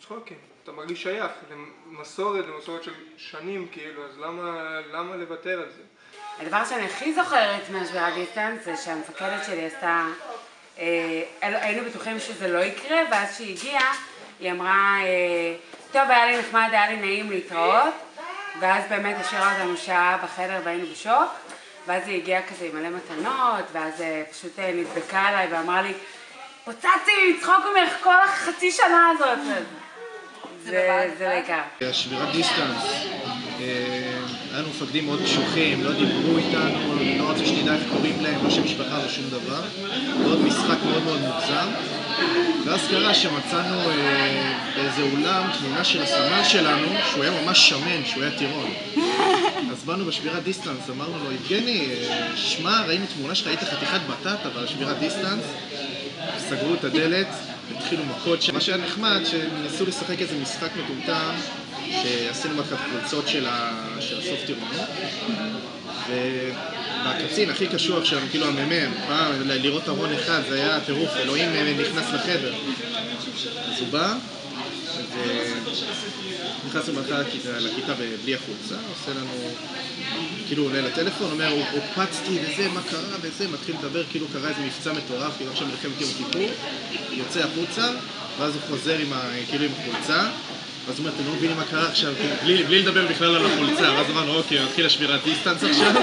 צחוקים, אתה מרגיש שייך, למסורת של שנים כאילו, אז למה לוותר על זה? הדבר שאני הכי זוכרת מהשבירת דיסטנס זה שהמפקדת שלי עשתה, היינו בטוחים שזה לא יקרה, ואז שהיא הגיעה, היא אמרה, טוב, היה לי נחמד, היה לי נעים להתראות, ואז באמת השאירה אותנו שעה בחדר והיינו בשוק, ואז היא הגיעה כזה עם מלא מתנות, ואז פשוט נדבקה אליי ואמרה לי, פוצצתי לצחוק ממך כל החצי שנה הזאת. זה בעיקר. השבירת דיסטנס, היה לנו מפקדים מאוד קשוחים, לא דיברו איתנו, לא רצו שנדע איך קוראים להם, לא שם משפחה או שום דבר. זה עוד משחק מאוד מאוד מוגזם. ואז קרה שמצאנו באיזה אולם תמונה של הסמל שלנו, שהוא היה ממש שמן, שהוא היה טירון. אז באנו בשבירת דיסטנס, אמרנו לו, יבגני, שמע, ראינו תמונה שלך, היית חתיכת בטט, אבל שבירת דיסטנס, סגרו את הדלת, התחילו מכות. מה שהיה נחמד, שניסו לשחק איזה משחק מטומטם, שעשינו בקבוצות של הסוף טירונות. והקצין הכי קשוח שלנו, כאילו הממם, פעם לראות ארון אחד, זה היה טירוף, אלוהים נכנס לחדר. אז הוא בא, ונכנסנו בהתחלה לכיתה בלי החולצה, עושה לנו, כאילו עולה לטלפון, אומר, הופצתי וזה, מה קרה וזה, מתחיל לדבר, כאילו קרה איזה מבצע מטורף, כאילו עכשיו מלחמת יום כיפור, יוצא החוצה, ואז הוא חוזר כאילו עם החולצה, ואז הוא אומר, אתם לא מבינים מה קרה עכשיו, בלי לדבר בכלל על החולצה, ואז אמרנו, אוקיי, נתחיל לשבירת דיסטנס עכשיו,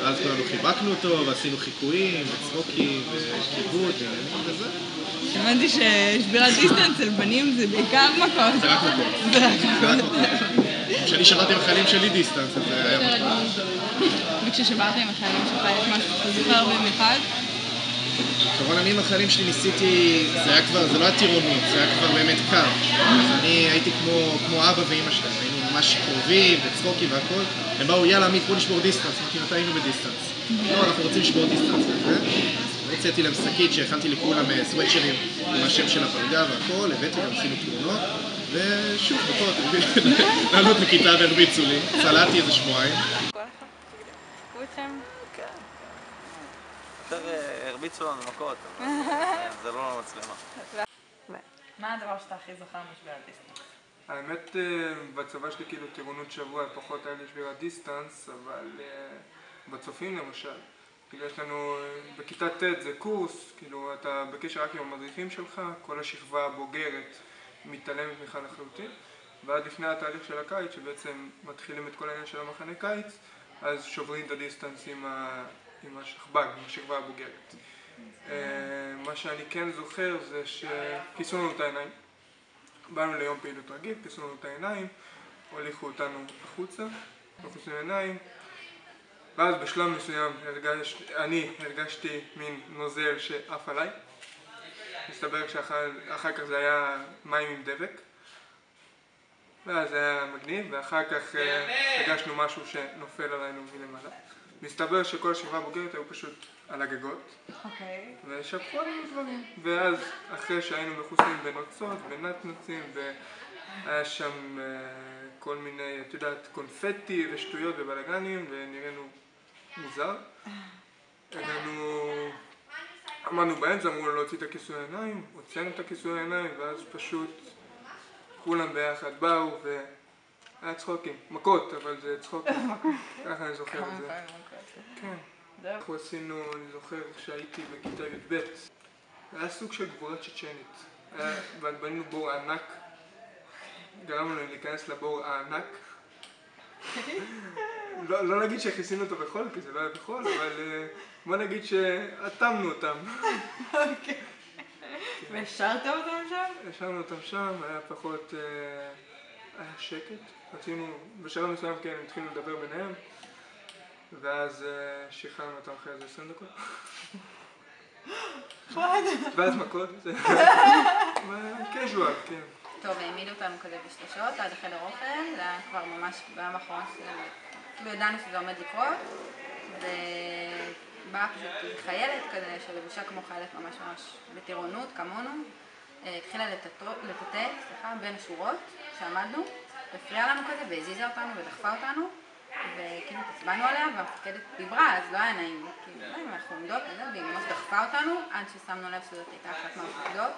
ואז כולנו חיבקנו אותו, ועשינו חיקויים, וצחוקים, וכיבוד, ועניינים וזה. הבנתי ששבירת דיסטנס של בנים זה בעיקר מכות. זה רק מכות. כשאני שברתי עם החיילים שלי דיסטנס, אז זה היה מכות. וכששברתי עם החיילים שלך יש משהו שאתה זוכר במיוחד? כמובן, אני עם החיילים שלי ניסיתי, זה לא היה טירונות, זה היה כבר באמת קר. אז אני הייתי כמו אבא ואמא שלהם, היינו ממש קרובים וצחוקים והכל. הם באו, יאללה עמית, בוא נשבור דיסטנס, אמרתי, מתי היינו בדיסטנס? לא, אנחנו רוצים לשבור דיסטנס וזה. הוצאתי להם שקית שהכנתי לכולם סוואטשרים עם השם של הפלגה והכל, הבאתי להם, עשינו תמונות, ושוב, מכות, לעלות לכיתה והרביצו לי, צלעתי איזה שבועיים. תקעו אתכם? כן. יותר הרביצו לנו מכות, אבל זה לא מצלמה. מה הדבר שאתה הכי זוכר משבירת דיסטנס? האמת, בצבא שלי כאילו טירונות שבוע, פחות היה לי שבירת דיסטנס, אבל בצופים למשל, כאילו יש לנו, בכיתה ט' זה קורס, כאילו אתה בקשר רק עם המדריכים שלך, כל השכבה הבוגרת מתעלמת ממך לחלוטין, ועד לפני התהליך של הקיץ, שבעצם מתחילים את כל העניין של המחנה קיץ, אז שוברים את הדיסטנס עם השכב"ג, עם השכבה הבוגרת. מה שאני כן זוכר זה שכיסו לנו את העיניים, באנו ליום פעילות רגיל, כיסו לנו את העיניים, הוליכו אותנו החוצה, חוצים עיניים, ואז בשלב מסוים אני הרגשתי מין נוזל שעף עליי. מסתבר שאחר כך זה היה מים עם דבק, ואז זה היה מגניב, ואחר כך הרגשנו משהו שנופל עלינו מלמעלה. מסתבר שכל השכבה הבוגרת היו פשוט על הגגות, ושפכו עלינו דברים. ואז אחרי שהיינו מכוסים בנוצות, בנצנצים, והיה שם כל מיני, את יודעת, קונפטי ושטויות ובלגנים, ונראינו מוזר. עמדנו באמצע, אמרו לו להוציא את הכיסוי העיניים, הוצאנו את הכיסוי העיניים, ואז פשוט כולם ביחד באו, והיה צחוקים, מכות, אבל זה צחוקים, ככה אני זוכר את זה. כן. אנחנו עשינו, אני זוכר שהייתי בכיתה י"ב, היה סוג של גבורה צ'צ'נית, בנינו בור ענק, גרמנו לנו להיכנס לבור הענק. לא נגיד שהכיסינו אותו בחול, כי זה לא היה בחול, אבל בוא נגיד שאטמנו אותם. והשארתם אותם שם? השארנו אותם שם, היה פחות, היה שקט. רצינו, בשלב מסוים כן, הם התחילו לדבר ביניהם, ואז שחררנו אותם אחרי איזה 20 דקות. ואז מכות, זה קז'ואל, כן. טוב, העמידו אותנו כזה בשלושות עד החדר אוכל, זה היה כבר ממש ביום האחרון, כאילו ידענו שזה עומד לקרות, ובאה פשוט חיילת כזה שלבושה כמו חיילת ממש בטירונות, כמונו, התחילה לטטט, בין השורות שעמדנו, והפריעה לנו כזה והזיזה אותנו ודחפה אותנו, וכאילו התעצבנו עליה והמפקדת דיברה, אז לא היה נעים, כאילו, אנחנו עומדות, והיא ממש דחפה אותנו, עד ששמנו לב שזאת הייתה אחת מהמפקדות.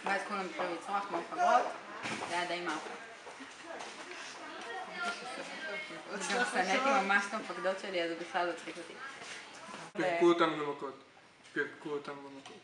ואז כולם התחילו לצרוח כמו חברות, זה היה די מאפה. גם שנאתי ממש את המפקדות שלי, אז זה בכלל לא הצחיק אותי. פירקו אותם במכות.